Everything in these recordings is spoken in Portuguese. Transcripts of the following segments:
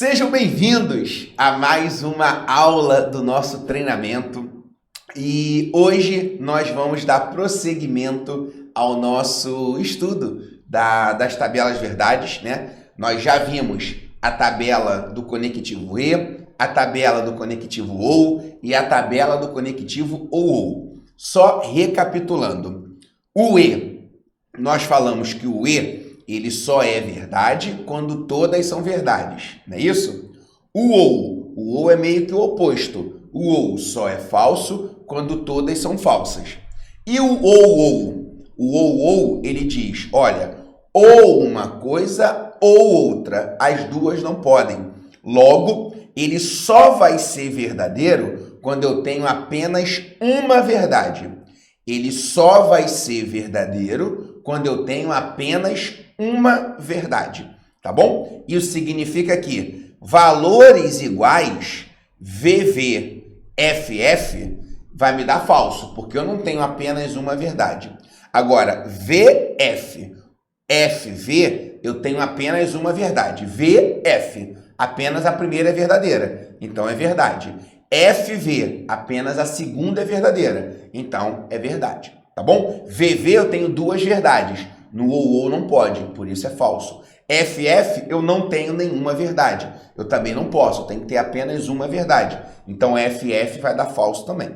Sejam bem-vindos a mais uma aula do nosso treinamento e hoje nós vamos dar prosseguimento ao nosso estudo das tabelas verdades, né? Nós já vimos a tabela do conectivo e, a tabela do conectivo ou e a tabela do conectivo ou. Só recapitulando, o e, nós falamos que o e ele só é verdade quando todas são verdades, não é isso? O ou é meio que o oposto. O ou só é falso quando todas são falsas. E o ou, ele diz, olha, ou uma coisa ou outra, as duas não podem. Logo, ele só vai ser verdadeiro quando eu tenho apenas uma verdade. Ele só vai ser verdadeiro quando eu tenho apenas uma verdade, tá bom? Isso significa que valores iguais, VV, FF, vai me dar falso, porque eu não tenho apenas uma verdade. Agora, VF, FV, eu tenho apenas uma verdade. VF, apenas a primeira é verdadeira, então é verdade. FV, apenas a segunda é verdadeira, então é verdade, tá bom? VV, eu tenho duas verdades. No ou não pode, por isso é falso. FF, eu não tenho nenhuma verdade. Eu também não posso, eu tenho que ter apenas uma verdade. Então, FF vai dar falso também.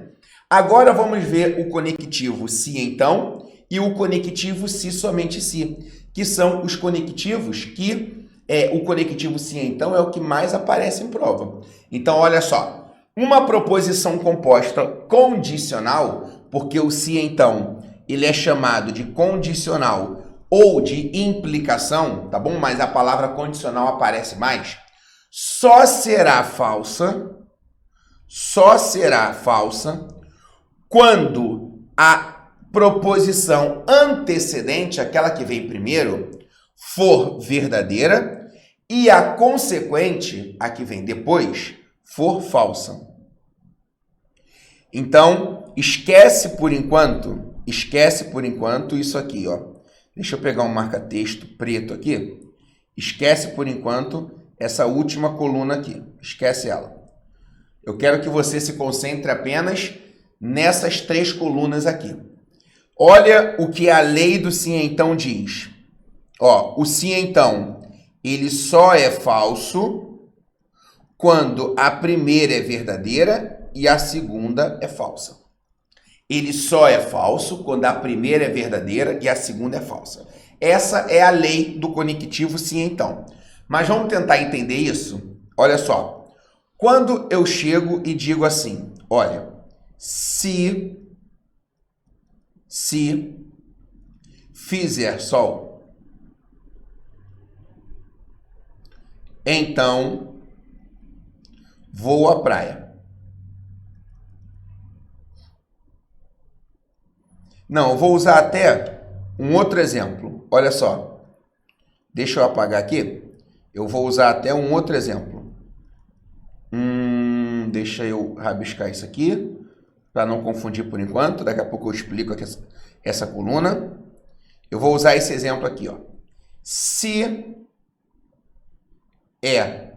Agora, vamos ver o conectivo se então e o conectivo se somente se, que são os conectivos que... o conectivo se então é o que mais aparece em prova. Então, olha só. Uma proposição composta condicional, porque o se então ele é chamado de condicional ou de implicação, tá bom? Mas a palavra condicional aparece mais. Só será falsa quando a proposição antecedente, aquela que vem primeiro, for verdadeira e a consequente, a que vem depois, for falsa. Então, esquece por enquanto isso aqui, ó. Deixa eu pegar um marca-texto preto aqui. Esquece por enquanto essa última coluna aqui. Esquece ela. Eu quero que você se concentre apenas nessas três colunas aqui. Olha o que a lei do se então diz. Ó, o se então, ele só é falso quando a primeira é verdadeira e a segunda é falsa. Ele só é falso quando a primeira é verdadeira e a segunda é falsa. Essa é a lei do conectivo se então. Mas vamos tentar entender isso? Olha só. Quando eu chego e digo assim, olha, se fizer sol, então vou à praia. Não, eu vou usar até um outro exemplo. Olha só. Deixa eu apagar aqui. Eu vou usar até um outro exemplo. Deixa eu rabiscar isso aqui, para não confundir por enquanto. Daqui a pouco eu explico aqui essa coluna. Eu vou usar esse exemplo aqui, ó. Se é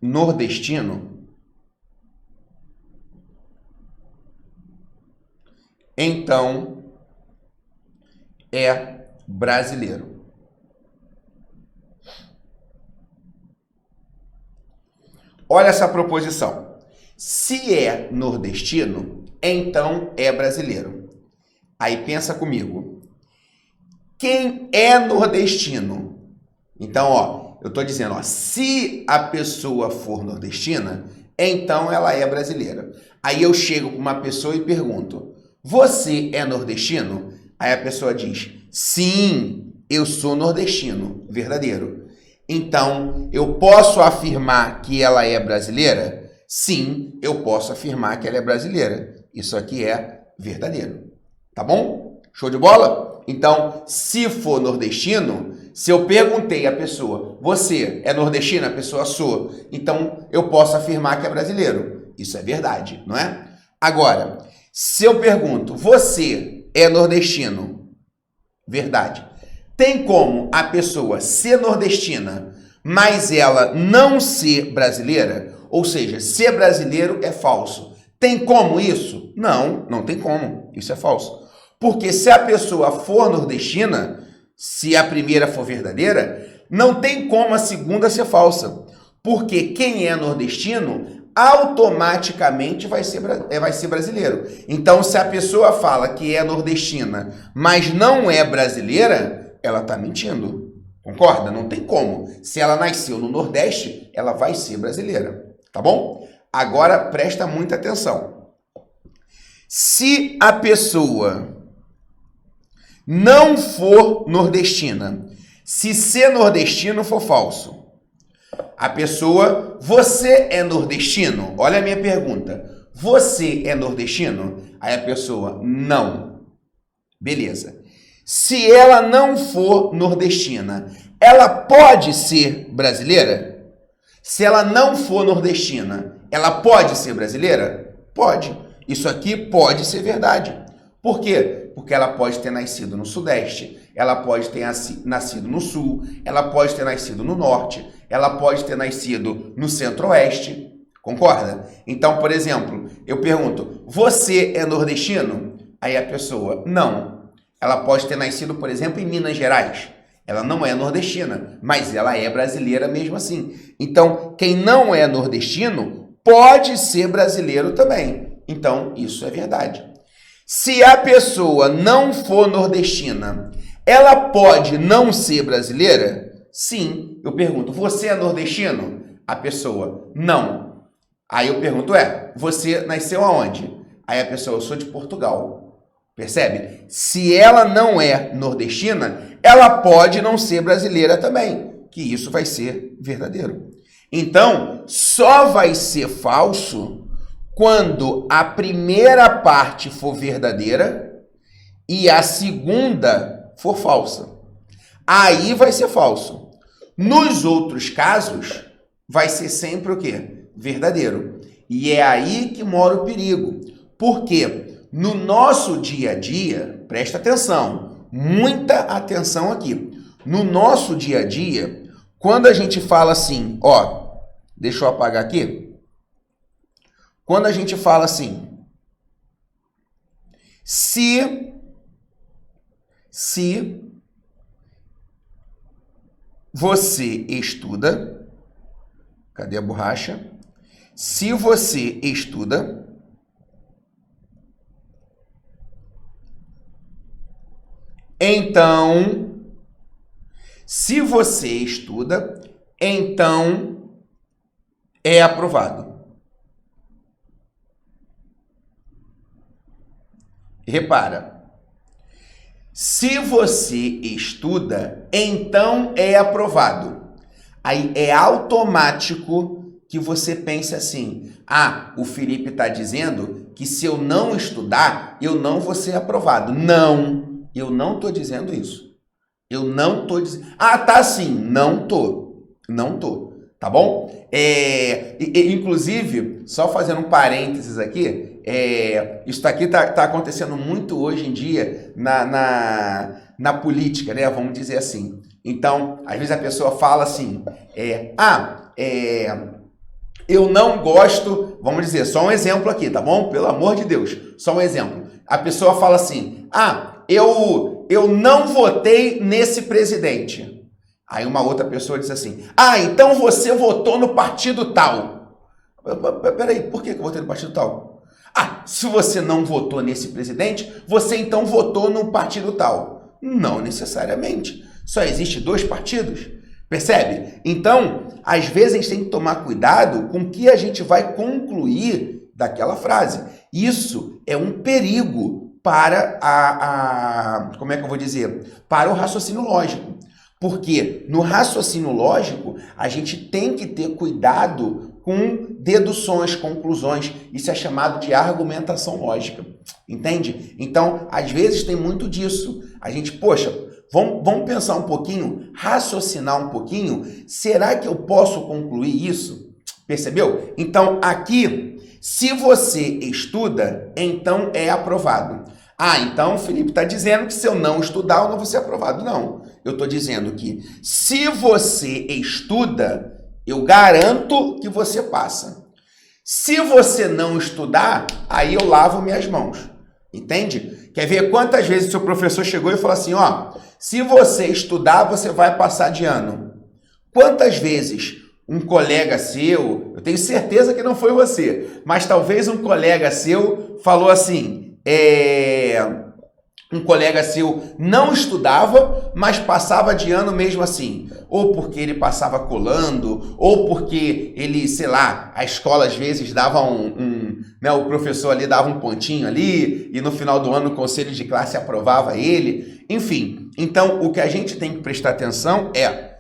nordestino, então é brasileiro. Olha essa proposição. Se é nordestino, então é brasileiro. Aí pensa comigo. Quem é nordestino? Então, ó, eu estou dizendo, ó, se a pessoa for nordestina, então ela é brasileira. Aí eu chego com uma pessoa e pergunto, você é nordestino? Aí a pessoa diz, sim, eu sou nordestino, verdadeiro. Então, eu posso afirmar que ela é brasileira? Sim, eu posso afirmar que ela é brasileira. Isso aqui é verdadeiro. Tá bom? Show de bola? Então, se for nordestino, se eu perguntei à pessoa, você é nordestina? A pessoa sou. Então, eu posso afirmar que é brasileiro. Isso é verdade, não é? Agora, se eu pergunto, você é nordestino? Verdade. Tem como a pessoa ser nordestina, mas ela não ser brasileira, ou seja, ser brasileiro é falso. Tem como isso? Não, não tem como. Isso é falso. Porque se a pessoa for nordestina, se a primeira for verdadeira, não tem como a segunda ser falsa. Porque quem é nordestino automaticamente vai ser brasileiro. Então, se a pessoa fala que é nordestina, mas não é brasileira, ela está mentindo. Concorda? Não tem como. Se ela nasceu no Nordeste, ela vai ser brasileira. Tá bom? Agora, presta muita atenção. Se a pessoa não for nordestina, se ser nordestino for falso, a pessoa, você é nordestino? Olha a minha pergunta. Você é nordestino? Aí a pessoa, não. Beleza. Se ela não for nordestina, ela pode ser brasileira? Se ela não for nordestina, ela pode ser brasileira? Pode. Isso aqui pode ser verdade. Por quê? Porque ela pode ter nascido no Sudeste, ela pode ter nascido no Sul, ela pode ter nascido no Norte, ela pode ter nascido no Centro-Oeste. Concorda? Então, por exemplo, eu pergunto, você é nordestino? Aí a pessoa, não. Ela pode ter nascido, por exemplo, em Minas Gerais. Ela não é nordestina, mas ela é brasileira mesmo assim. Então, quem não é nordestino pode ser brasileiro também. Então, isso é verdade. Se a pessoa não for nordestina, ela pode não ser brasileira? Sim. Eu pergunto, você é nordestino? A pessoa, não. Aí eu pergunto, você nasceu aonde? Aí a pessoa, eu sou de Portugal. Percebe? Se ela não é nordestina, ela pode não ser brasileira também, que isso vai ser verdadeiro. Então, só vai ser falso quando a primeira parte for verdadeira e a segunda for falsa. Aí vai ser falso. Nos outros casos, vai ser sempre o quê? Verdadeiro. E é aí que mora o perigo. Porque no nosso dia a dia, presta atenção, muita atenção aqui. No nosso dia a dia, quando a gente fala assim, deixa eu apagar aqui. Quando a gente fala assim, se você estuda, cadê a borracha? Se você estuda, então, é aprovado. Repara, se você estuda, então é aprovado. Aí é automático que você pense assim, o Felipe está dizendo que se eu não estudar, eu não vou ser aprovado. Não, eu não estou dizendo isso. Eu não estou dizendo... tá sim, não tô. Não tô, tá bom? Inclusive, só fazendo um parênteses aqui, isso aqui tá acontecendo muito hoje em dia na política, né? Vamos dizer assim. Então, às vezes a pessoa fala assim, eu não gosto, vamos dizer, só um exemplo aqui, tá bom? Pelo amor de Deus, só um exemplo. A pessoa fala assim, eu não votei nesse presidente. Aí uma outra pessoa diz assim, então você votou no partido tal. Peraí, por que eu votei no partido tal? Se você não votou nesse presidente, você então votou no partido tal. Não necessariamente. Só existe 2 partidos. Percebe? Então, às vezes a gente tem que tomar cuidado com o que a gente vai concluir daquela frase. Isso é um perigo para como é que eu vou dizer? Para o raciocínio lógico. Porque no raciocínio lógico, a gente tem que ter cuidado com deduções, conclusões. Isso é chamado de argumentação lógica. Entende? Então, às vezes tem muito disso. A gente, vamos pensar um pouquinho, raciocinar um pouquinho. Será que eu posso concluir isso? Percebeu? Então, aqui, se você estuda, então é aprovado. Então o Felipe está dizendo que se eu não estudar, eu não vou ser aprovado. Não. Eu estou dizendo que se você estuda, eu garanto que você passa. Se você não estudar, aí eu lavo minhas mãos. Entende? Quer ver quantas vezes o seu professor chegou e falou assim, ó, se você estudar, você vai passar de ano. Quantas vezes um colega seu, eu tenho certeza que não foi você, mas talvez um colega seu falou assim, um colega seu não estudava, mas passava de ano mesmo assim. Ou porque ele passava colando, ou porque ele, sei lá, a escola às vezes dava né, o professor ali dava um pontinho ali, e no final do ano o conselho de classe aprovava ele. Enfim, então o que a gente tem que prestar atenção é,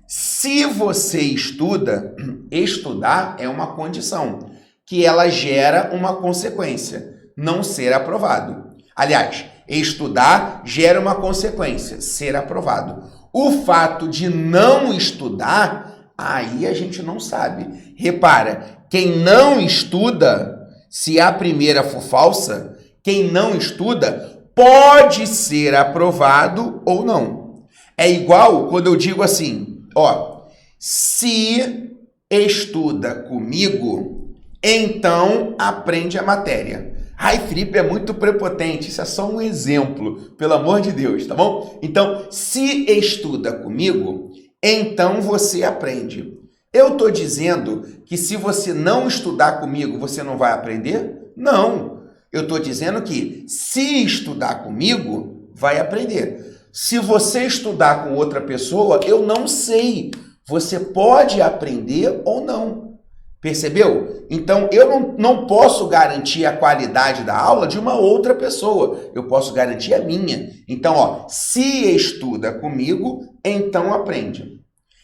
se você estuda, estudar é uma condição, que ela gera uma consequência, não ser aprovado. Aliás, estudar gera uma consequência, ser aprovado. O fato de não estudar, aí a gente não sabe. Repara, quem não estuda, se a primeira for falsa, quem não estuda pode ser aprovado ou não. É igual quando eu digo assim, ó, se estuda comigo, então aprende a matéria. Ai, Felipe, é muito prepotente, isso é só um exemplo, pelo amor de Deus, tá bom? Então, se estuda comigo, então você aprende. Eu estou dizendo que se você não estudar comigo, você não vai aprender? Não. Eu estou dizendo que se estudar comigo, vai aprender. Se você estudar com outra pessoa, eu não sei. Você pode aprender ou não. Percebeu? Então, eu não posso garantir a qualidade da aula de uma outra pessoa. Eu posso garantir a minha. Então, ó, se estuda comigo, então aprende.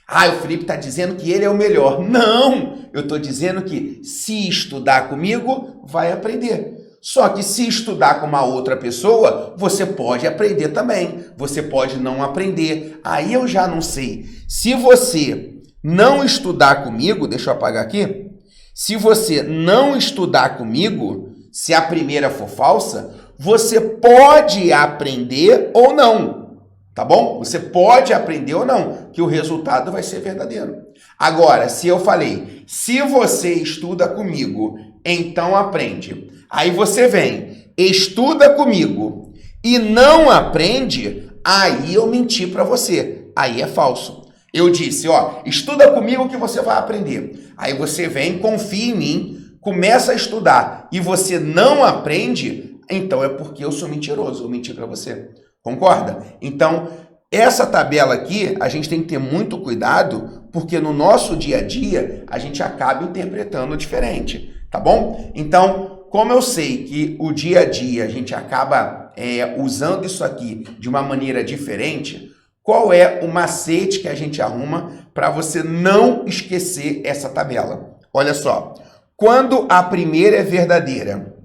Ah, o Felipe está dizendo que ele é o melhor. Não! Eu estou dizendo que se estudar comigo, vai aprender. Só que se estudar com uma outra pessoa, você pode aprender também. Você pode não aprender. Aí eu já não sei. Se você não estudar comigo, deixa eu apagar aqui. Se você não estudar comigo, se a primeira for falsa, você pode aprender ou não. Tá bom? Você pode aprender ou não, que o resultado vai ser verdadeiro. Agora, se eu falei, se você estuda comigo, então aprende. Aí você vem, estuda comigo e não aprende, aí eu menti para você. Aí é falso. Eu disse, ó, estuda comigo que você vai aprender. Aí você vem, confia em mim, começa a estudar e você não aprende, então é porque eu sou mentiroso, eu menti para você. Concorda? Então, essa tabela aqui, a gente tem que ter muito cuidado, porque no nosso dia a dia, a gente acaba interpretando diferente, tá bom? Então, como eu sei que o dia a dia a gente acaba usando isso aqui de uma maneira diferente, qual é o macete que a gente arruma para você não esquecer essa tabela? Olha só, quando a primeira é verdadeira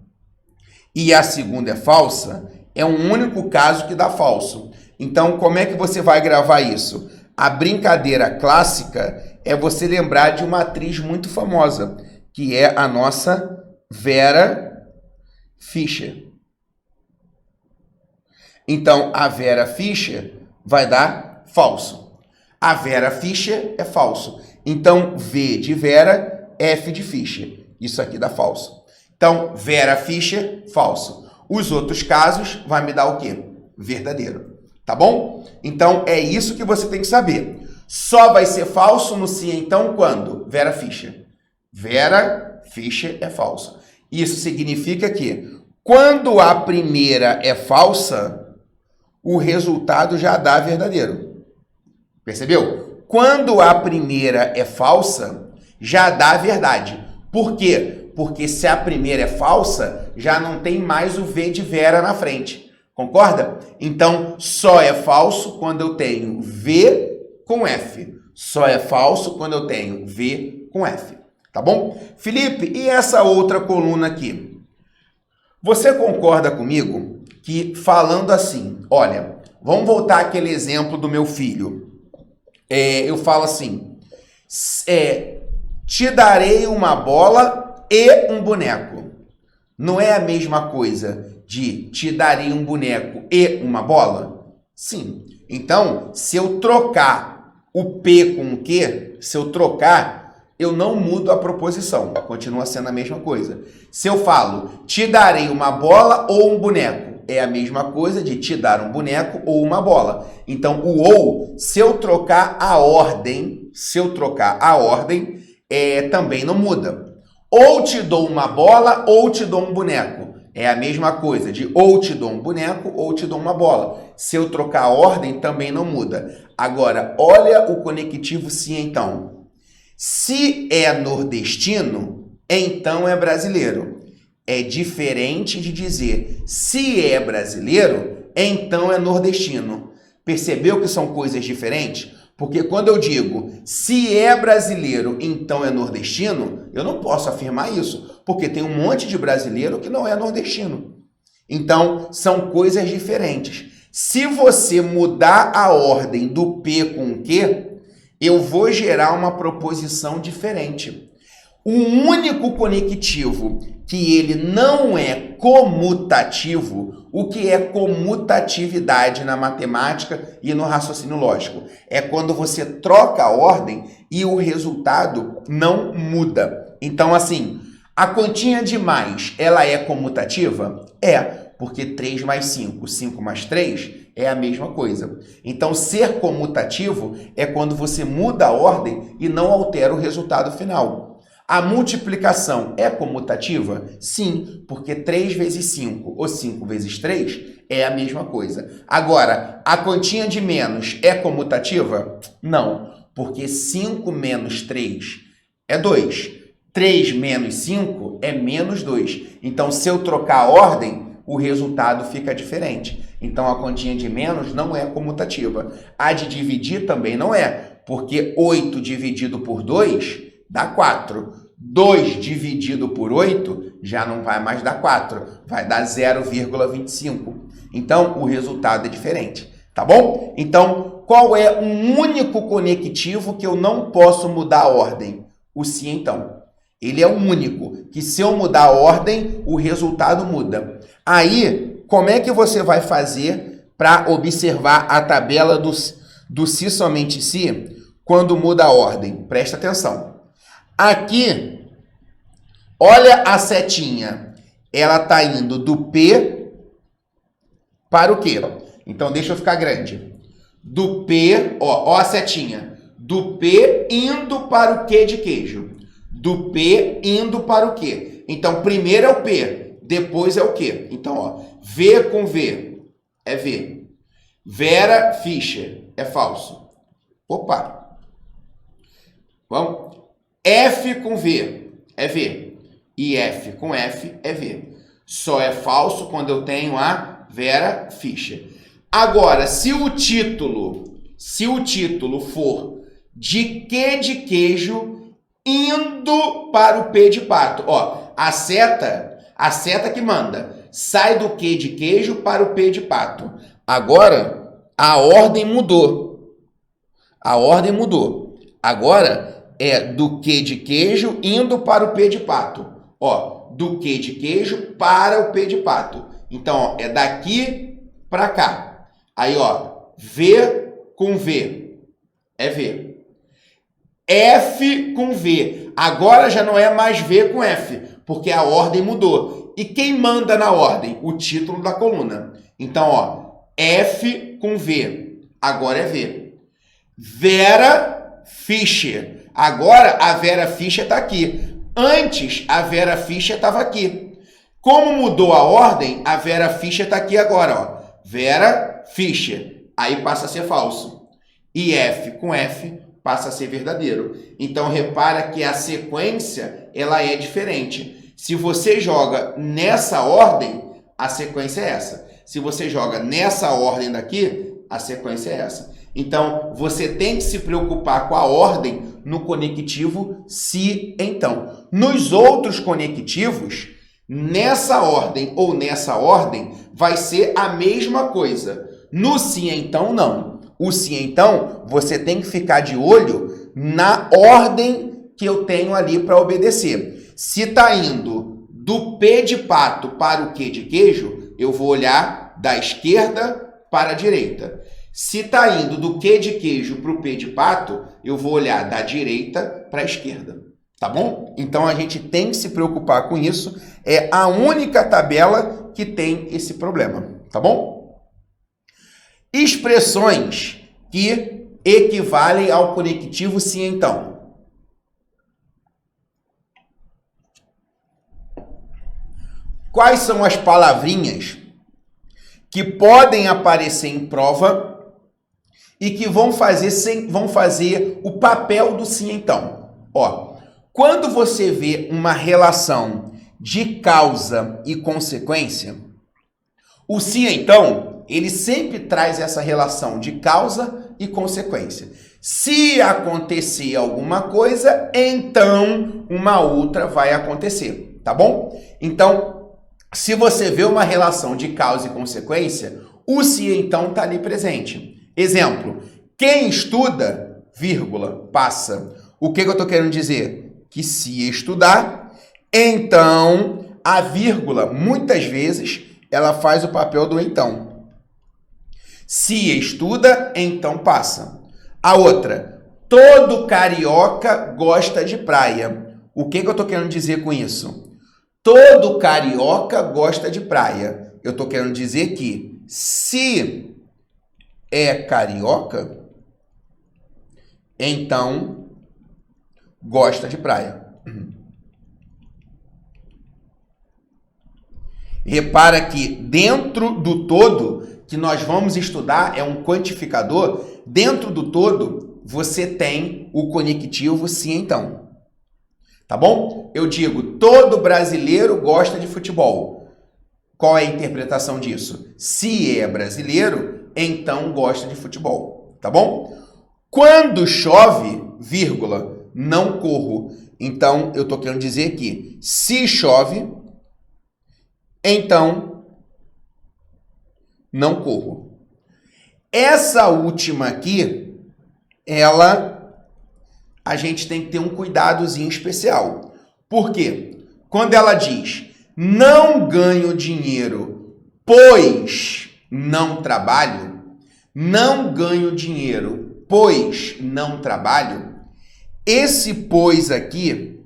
e a segunda é falsa, é um único caso que dá falso. Então, como é que você vai gravar isso? A brincadeira clássica é você lembrar de uma atriz muito famosa, que é a nossa Vera Fischer. Então, a Vera Fischer vai dar falso. A Vera Fischer é falso. Então, V de Vera, F de Fischer. Isso aqui dá falso. Então, Vera Fischer, falso. Os outros casos vai me dar o quê? Verdadeiro. Tá bom? Então, é isso que você tem que saber. Só vai ser falso no se então quando? Vera Fischer. Vera Fischer é falso. Isso significa que quando a primeira é falsa, o resultado já dá verdadeiro. Percebeu? Quando a primeira é falsa, já dá verdade. Por quê? Porque se a primeira é falsa, já não tem mais o V de Vera na frente. Concorda? Então, só é falso quando eu tenho V com F. Só é falso quando eu tenho V com F. Tá bom? Felipe, e essa outra coluna aqui? Você concorda comigo que falando assim, olha, vamos voltar àquele exemplo do meu filho. Eu falo assim, te darei uma bola e um boneco. Não é a mesma coisa de te darei um boneco e uma bola? Sim. Então, se eu trocar o P com o Q, se eu trocar, eu não mudo a proposição, continua sendo a mesma coisa. Se eu falo, te darei uma bola ou um boneco, é a mesma coisa de te dar um boneco ou uma bola. Então, o ou, se eu trocar a ordem, também não muda. Ou te dou uma bola ou te dou um boneco. É a mesma coisa de ou te dou um boneco ou te dou uma bola. Se eu trocar a ordem, também não muda. Agora, olha o conectivo se então. Se é nordestino, então é brasileiro. É diferente de dizer se é brasileiro, então é nordestino. Percebeu que são coisas diferentes? Porque quando eu digo se é brasileiro, então é nordestino, eu não posso afirmar isso, porque tem um monte de brasileiro que não é nordestino. Então, são coisas diferentes. Se você mudar a ordem do P com o Q, eu vou gerar uma proposição diferente. O único conectivo que ele não é comutativo, o que é comutatividade na matemática e no raciocínio lógico? É quando você troca a ordem e o resultado não muda. Então, assim, a continha de mais, ela é comutativa? É, porque 3 mais 5, 5 mais 3 é a mesma coisa. Então, ser comutativo é quando você muda a ordem e não altera o resultado final. A multiplicação é comutativa? Sim, porque 3 vezes 5 ou 5 vezes 3 é a mesma coisa. Agora, a continha de menos é comutativa? Não, porque 5 menos 3 é 2. 3 menos 5 é menos 2. Então, se eu trocar a ordem, o resultado fica diferente. Então, a continha de menos não é comutativa. A de dividir também não é, porque 8 dividido por 2 dá 4. 2 dividido por 8 já não vai mais dar 4, vai dar 0,25. Então, o resultado é diferente, tá bom? Então, qual é um único conectivo que eu não posso mudar a ordem? O se então. Ele é o único, que se eu mudar a ordem, o resultado muda. Aí, como é que você vai fazer para observar a tabela do se somente se quando muda a ordem? Presta atenção. Aqui, olha a setinha. Ela está indo do P para o Q. Então, deixa eu ficar grande. Do P, ó a setinha. Do P indo para o Q de queijo. Do P indo para o Q. Então, primeiro é o P, depois é o Q. Então, ó, V com V é V. Vera Fischer é falso. Opa. Vamos. F com V é V. E F com F é V. Só é falso quando eu tenho a Vera Fischer. Agora, se o título for de Q de queijo indo para o P de pato. Ó, a seta que manda. Sai do Q de queijo para o P de pato. Agora, a ordem mudou. Agora é do Q de queijo indo para o P de pato. Ó, do Q de queijo para o P de pato. Então, ó, é daqui para cá. Aí, ó, V com V é V. F com V. Agora já não é mais V com F, porque a ordem mudou. E quem manda na ordem? O título da coluna. Então, ó, F com V. Agora é V. Vera Fischer. Agora a Vera Fischer está aqui. Antes, a Vera Fischer estava aqui. Como mudou a ordem, a Vera Fischer está aqui agora, ó. Vera Fischer. Aí passa a ser falso. E F com F passa a ser verdadeiro. Então, repara que a sequência, ela é diferente. Se você joga nessa ordem, a sequência é essa. Se você joga nessa ordem daqui, a sequência é essa. Então, você tem que se preocupar com a ordem no conectivo se, então. Nos outros conectivos, nessa ordem ou nessa ordem, vai ser a mesma coisa. No se, então, não. O se, então, você tem que ficar de olho na ordem que eu tenho ali para obedecer. Se está indo do P de pato para o Q de queijo, eu vou olhar da esquerda para a direita. Se está indo do Q de queijo para o P de pato, eu vou olhar da direita para a esquerda. Tá bom? Então a gente tem que se preocupar com isso. É a única tabela que tem esse problema. Tá bom? Expressões que equivalem ao conectivo sim então. Quais são as palavrinhas que podem aparecer em prova e que vão fazer o papel do sim então? Ó, quando você vê uma relação de causa e consequência, o sim então, ele sempre traz essa relação de causa e consequência. Se acontecer alguma coisa, então uma outra vai acontecer, tá bom? Então, se você vê uma relação de causa e consequência, o se então está ali presente. Exemplo, quem estuda, vírgula, passa. O que eu estou querendo dizer? Que se estudar, então a vírgula, muitas vezes, ela faz o papel do então. Se estuda, então passa. A outra, todo carioca gosta de praia. O que eu estou querendo dizer com isso? Todo carioca gosta de praia. Eu estou querendo dizer que se é carioca, então gosta de praia. Repara que dentro do todo que nós vamos estudar, é um quantificador, dentro do todo você tem o conectivo sim então. Tá bom? Eu digo, todo brasileiro gosta de futebol. Qual é a interpretação disso? Se é brasileiro, então gosta de futebol. Tá bom? Quando chove, vírgula, não corro. Então, eu estou querendo dizer que se chove, então não corro. Essa última aqui, a gente tem que ter um cuidadozinho especial. Por quê? Quando ela diz, não ganho dinheiro, pois não trabalho, não ganho dinheiro, pois não trabalho, esse pois aqui,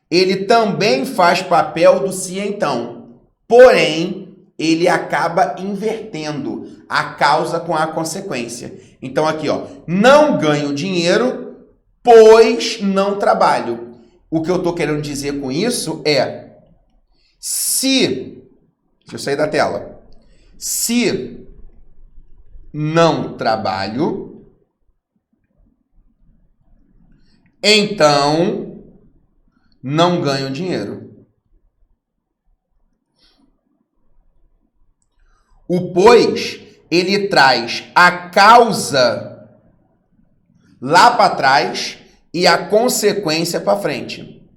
ele também faz papel do se então, porém, ele acaba invertendo a causa com a consequência. Então aqui, ó, não ganho dinheiro, pois não trabalho. O que eu estou querendo dizer com isso é, se, deixa eu sair da tela, se não trabalho, então não ganho dinheiro. O pois, ele traz a causa lá para trás e a consequência para frente.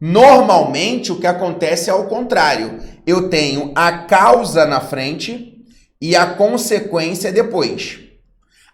Normalmente, o que acontece é ao contrário. Eu tenho a causa na frente e a consequência depois.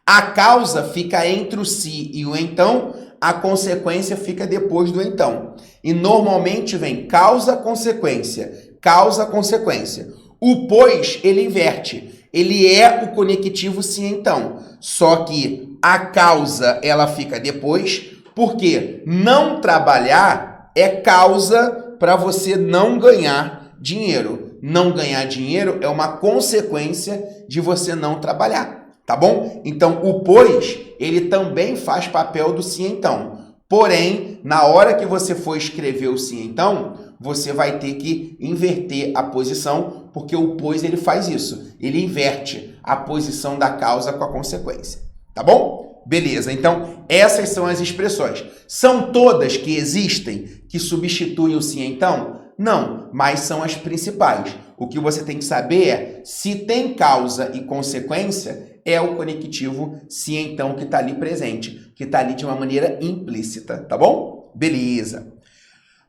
A causa fica entre o se e o então, a consequência fica depois do então. E normalmente vem causa, consequência, causa, consequência. O pois, ele inverte. Ele é o conectivo sim então. Só que a causa, ela fica depois, porque não trabalhar é causa para você não ganhar dinheiro. Não ganhar dinheiro é uma consequência de você não trabalhar, tá bom? Então, o pois, ele também faz papel do sim então. Porém, na hora que você for escrever o sim então, você vai ter que inverter a posição, porque o pois ele faz isso. Ele inverte a posição da causa com a consequência. Tá bom? Beleza. Então, essas são as expressões. São todas que existem que substituem o sim então? Não, mas são as principais. O que você tem que saber é se tem causa e consequência, é o conectivo sim então que está ali presente, que está ali de uma maneira implícita. Tá bom? Beleza.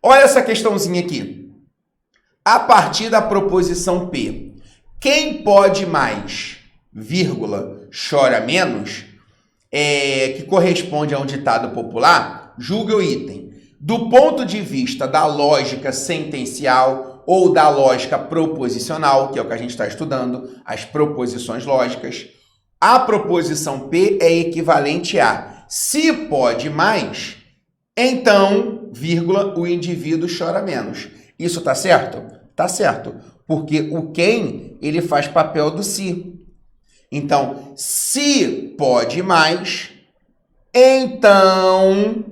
Olha essa questãozinha aqui. A partir da proposição P, quem pode mais, vírgula, chora menos, que corresponde a um ditado popular, julgue o item. Do ponto de vista da lógica sentencial ou da lógica proposicional, que é o que a gente está estudando, as proposições lógicas, A proposição P é equivalente a se pode mais, então, vírgula, o indivíduo chora menos. Isso tá certo? Tá certo, porque o quem, ele faz papel do se. Então, se pode mais, então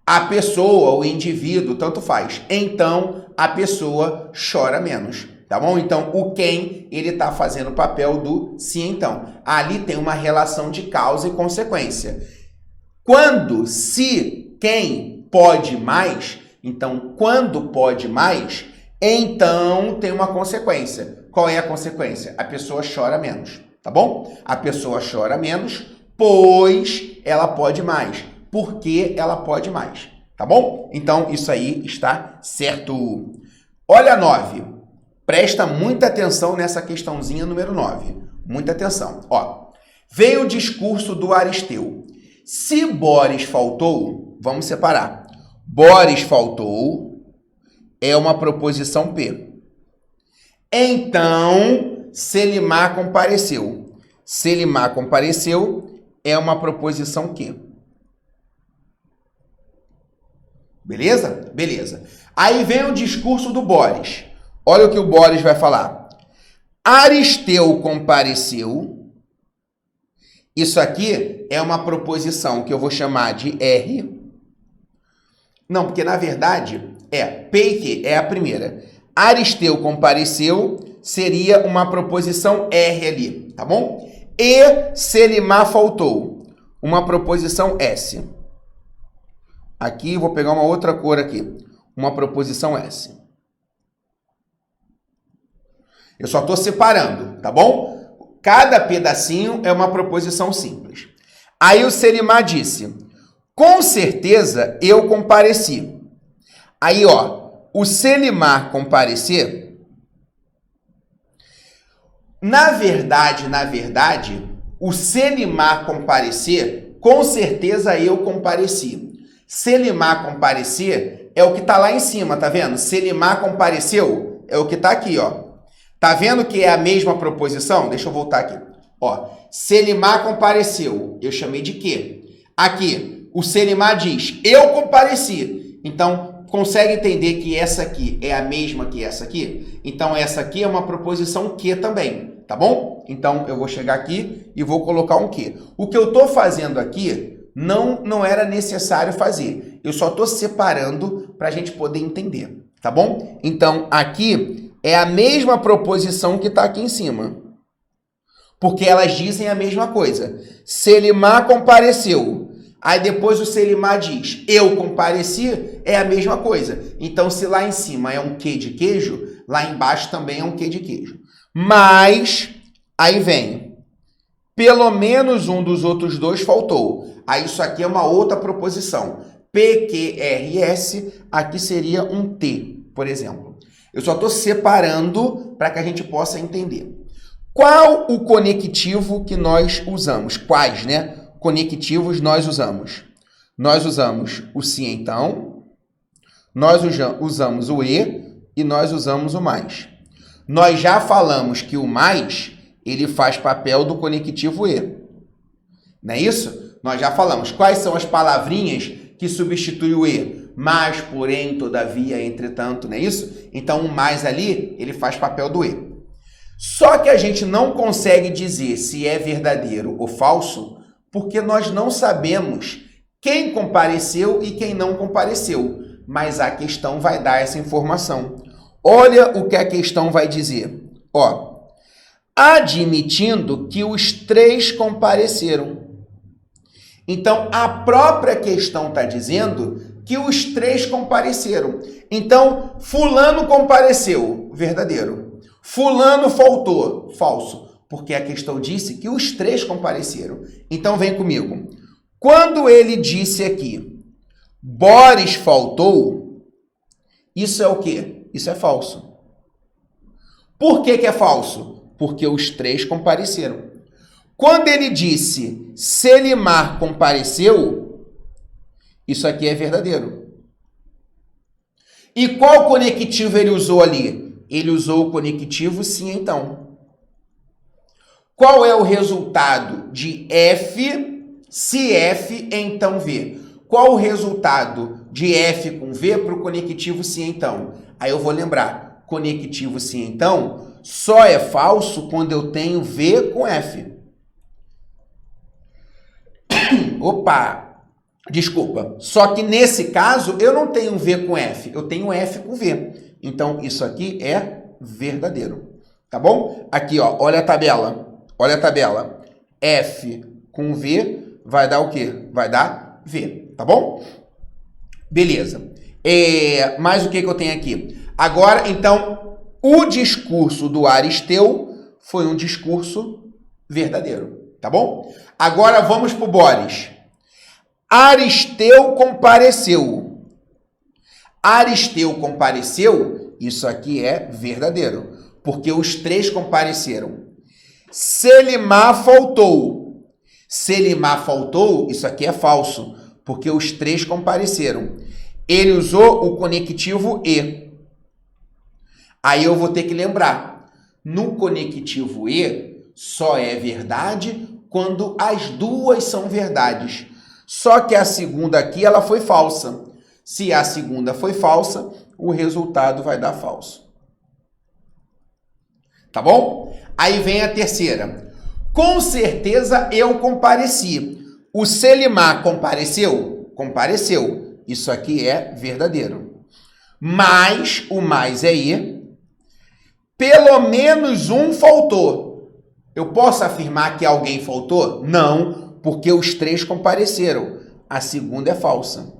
a pessoa, o indivíduo, tanto faz. Então, a pessoa chora menos, tá bom? Então, o quem, ele tá fazendo o papel do se então. Ali tem uma relação de causa e consequência. Quando, se, quem pode mais, então, quando pode mais, então tem uma consequência. Qual é a consequência? A pessoa chora menos, tá bom? A pessoa chora menos, pois ela pode mais. Porque ela pode mais, tá bom? Então, isso aí está certo. Olha a 9. Presta muita atenção nessa questãozinha número 9. Muita atenção. Ó, veio o discurso do Aristeu. Se Boris faltou, vamos separar. Boris faltou é uma proposição P. Então, Selimar compareceu. Selimar compareceu é uma proposição Q. Beleza? Beleza. Aí vem o discurso do Boris. Olha o que o Boris vai falar. Aristeu compareceu. Isso aqui é uma proposição que eu vou chamar de R. Não, porque na verdade P e Q é a primeira. Aristeu compareceu seria uma proposição R ali, tá bom? E Selimar faltou, uma proposição S. Aqui, vou pegar uma outra cor aqui. Uma proposição S. Eu só estou separando, tá bom? Cada pedacinho é uma proposição simples. Aí o Selimar disse, com certeza eu compareci. Aí, ó, o Selimar comparecer, na verdade, o Selimar comparecer, com certeza eu compareci. Selimar comparecer é o que está lá em cima, tá vendo? Selimar compareceu é o que está aqui, ó. Tá vendo que é a mesma proposição? Deixa eu voltar aqui. Ó, Selimar compareceu, eu chamei de quê? Aqui, o Selimar diz, eu compareci. Então, consegue entender que essa aqui é a mesma que essa aqui? Então, essa aqui é uma proposição que também, tá bom? Então, eu vou chegar aqui e vou colocar um que. O que eu estou fazendo aqui não era necessário fazer. Eu só estou separando para a gente poder entender, tá bom? Então, aqui é a mesma proposição que está aqui em cima. Porque elas dizem a mesma coisa. Selimar compareceu. Aí depois o Selimar diz, eu compareci, é a mesma coisa. Então, se lá em cima é um quê de queijo, lá embaixo também é um quê de queijo. Mas, aí vem, pelo menos um dos outros dois faltou. Aí isso aqui é uma outra proposição. PQRS, aqui seria um T, por exemplo. Eu só estou separando para que a gente possa entender. Qual o conectivo que nós usamos? Quais, né? Conectivos nós usamos? Nós usamos o se então, nós usamos o e nós usamos o mais. Nós já falamos que o mais, ele faz papel do conectivo e. Não é isso? Nós já falamos. Quais são as palavrinhas que substituem o e? Mas, porém, todavia, entretanto, não é isso? Então, o mais ali, ele faz papel do e. Só que a gente não consegue dizer se é verdadeiro ou falso, porque nós não sabemos quem compareceu e quem não compareceu. Mas a questão vai dar essa informação. Olha o que a questão vai dizer. Ó, admitindo que os três compareceram. Então, a própria questão está dizendo que os três compareceram. Então, fulano compareceu, verdadeiro. Fulano faltou, falso, porque a questão disse que os três compareceram. Então, vem comigo. Quando ele disse aqui, Boris faltou, isso é o quê? Isso é falso. Por que que é falso? Porque os três compareceram. Quando ele disse Selimar compareceu, isso aqui é verdadeiro. E qual conectivo ele usou ali? Ele usou o conectivo sim, então. Qual é o resultado de F se F então V? Qual o resultado de F com V para o conectivo se então? Aí eu vou lembrar, conectivo se então só é falso quando eu tenho V com F. Opa, desculpa. Só que nesse caso eu não tenho V com F, eu tenho F com V. Então isso aqui é verdadeiro, tá bom? Aqui, ó, olha a tabela. Olha a tabela. F com V vai dar o quê? Vai dar V, tá bom? Beleza. Mas o que eu tenho aqui? Agora, então, o discurso do Aristeu foi um discurso verdadeiro, tá bom? Agora vamos para o Boris. Aristeu compareceu. Aristeu compareceu, isso aqui é verdadeiro, porque os três compareceram. Selimar faltou. Selimar faltou, isso aqui é falso, porque os três compareceram. Ele usou o conectivo E. Aí eu vou ter que lembrar, no conectivo E só é verdade quando as duas são verdades. Só que a segunda aqui ela foi falsa. Se a segunda foi falsa, o resultado vai dar falso. Tá bom? Aí vem a terceira. Com certeza eu compareci. O Selimar compareceu? Compareceu. Isso aqui é verdadeiro. Mas, o mais é E. Pelo menos um faltou. Eu posso afirmar que alguém faltou? Não, porque os três compareceram. A segunda é falsa.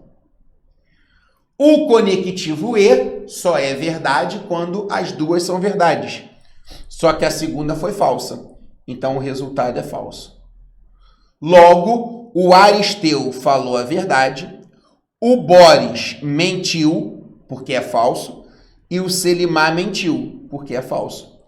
O conectivo E só é verdade quando as duas são verdades. Só que a segunda foi falsa. Então o resultado é falso. Logo, o Aristeu falou a verdade, o Boris mentiu, porque é falso, e o Selimar mentiu, porque é falso.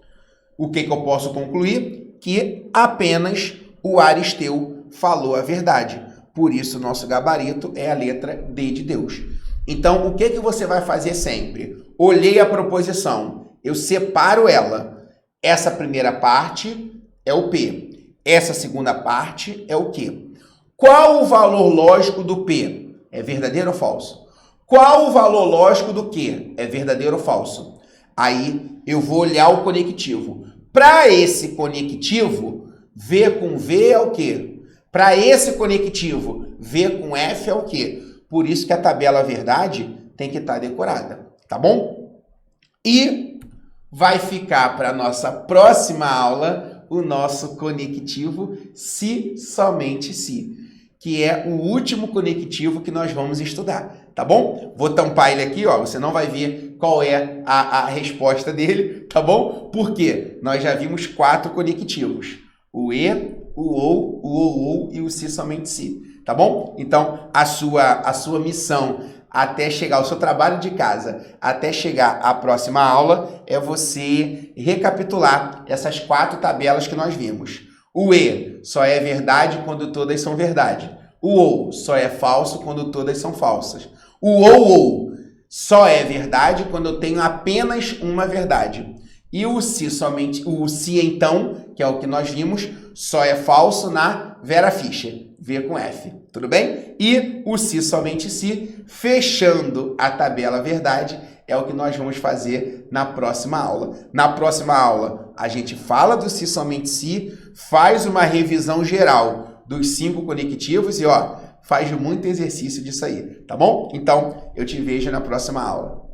O que eu posso concluir? Que apenas o Aristeu falou a verdade. Por isso, nosso gabarito é a letra D de Deus. Então, o que você vai fazer sempre? Olhei a proposição, eu separo ela. Essa primeira parte é o P. Essa segunda parte é o Q. Qual o valor lógico do P? É verdadeiro ou falso? Qual o valor lógico do Q? É verdadeiro ou falso? Aí eu vou olhar o conectivo. Para esse conectivo, V com V é o quê? Para esse conectivo, V com F é o quê? Por isso que a tabela verdade tem que estar decorada, tá bom? E vai ficar para a nossa próxima aula o nosso conectivo se, somente se, que é o último conectivo que nós vamos estudar, tá bom? Vou tampar ele aqui, ó, você não vai ver qual é a resposta dele, tá bom? Porque nós já vimos 4 conectivos, o E, o OU e o se, somente se, tá bom? Então, a sua missão até chegar, o seu trabalho de casa, até chegar à próxima aula, é você recapitular essas 4 tabelas que nós vimos. O E só é verdade quando todas são verdade. O OU só é falso quando todas são falsas. O OU só é verdade quando eu tenho apenas uma verdade. E o se, então, que é o que nós vimos, só é falso na Vera Fischer, V com F, tudo bem? E o se, somente se, fechando a tabela verdade, é o que nós vamos fazer na próxima aula. Na próxima aula, a gente fala do se, somente se, faz uma revisão geral dos 5 conectivos e, ó, faz muito exercício disso aí, tá bom? Então, eu te vejo na próxima aula.